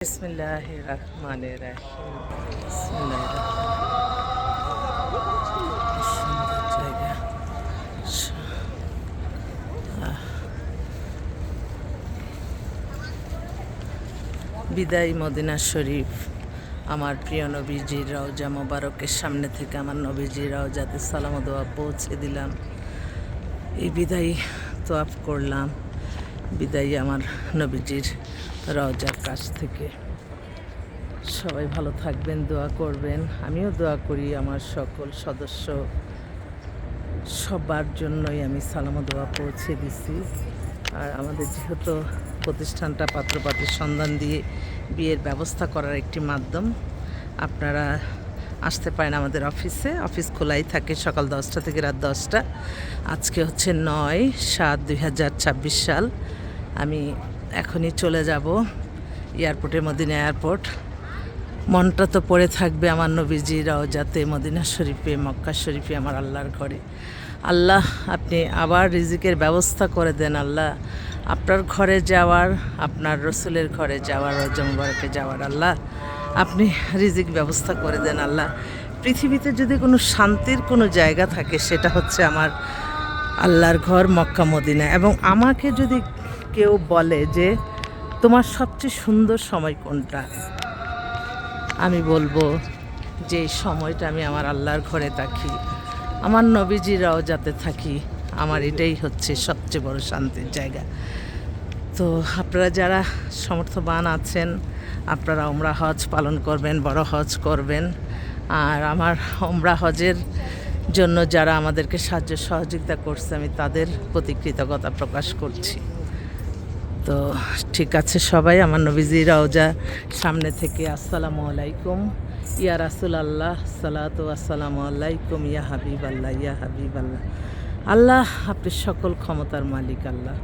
বিসমিল্লাহির রহমানির রহিম। বিসমিল্লাহির কি সুন্দর জায়গা। বিদায় মদিনা শরীফ। আমার প্রিয় নবীজির রওজা মোবারকের সামনে থেকে আমার নবীজির রওজাতে সালাম ও দোয়া পৌঁছে দিলাম। এই বিদায় তোয়াফ করলাম, বিদায় আমার নবীজির রওজার কাছ থেকে। সবাই ভালো থাকবেন, দোয়া করবেন। আমিও দোয়া করি আমার সকল সদস্য সবার জন্যই আমি সালাম ও দোয়া পৌঁছে দিছি। আর আমাদের যেহেতু প্রতিষ্ঠানটা পাত্রপাত্রের সন্ধান দিয়ে বিয়ের ব্যবস্থা করার একটি মাধ্যম, আপনারা আসতে পারেন আমাদের অফিসে। অফিস খোলাই থাকে সকাল 10টা থেকে রাত 10টা। আজকে হচ্ছে 9/7/2026 সাল। আমি এখনই চলে যাব এয়ারপোর্টে, মদিনা এয়ারপোর্ট। মনটা তো পড়ে থাকবে আমার নবীজির রওজাতে, মদিনা শরীফে, মক্কা শরীফে, আমার আল্লাহর ঘরে। আল্লাহ, আপনি আবার রিজিকের ব্যবস্থা করে দেন আল্লাহ। আপনার ঘরে যাওয়ার, আপনার রসুলের ঘরে যাওয়ার, রওজা মুবারকে যাওয়ার আল্লাহ আপনি রিজিক ব্যবস্থা করে দেন আল্লাহ। পৃথিবীতে যদি কোনো শান্তির কোনো জায়গা থাকে সেটা হচ্ছে আমার আল্লাহর ঘর মক্কা মদিনা। এবং আমাকে যদি কেউ বলে যে তোমার সবচেয়ে সুন্দর সময় কোনটা, আমি বলবো যে এই সময়টা আমি আমার আল্লাহর ঘরে থাকি, আমার নবীজির রওজাতে থাকি। আমার এটাই হচ্ছে সবচেয়ে বড় শান্তির জায়গা। তো আপনারা যারা সমর্থবান আছেন, আপনারা ওমরা হজ পালন করবেন, বড় হজ করবেন। আর আমার ওমরা হজের জন্য যারা আমাদেরকে সাহায্য সহযোগিতা করছে, আমি তাদের প্রতি কৃতজ্ঞতা প্রকাশ করছি। তো ঠিক আছে সবাই, আমার নবীজির রওজা সামনে থেকে আসসালামু আলাইকুম ইয়া রাসূল আল্লাহ, সালাতু আসসালামু আলাইকুম ইয়া হাবিব আল্লাহ, ইয়া হাবিব আল্লাহ। আল্লাহ আপনি সকল ক্ষমতার মালিক আল্লাহ।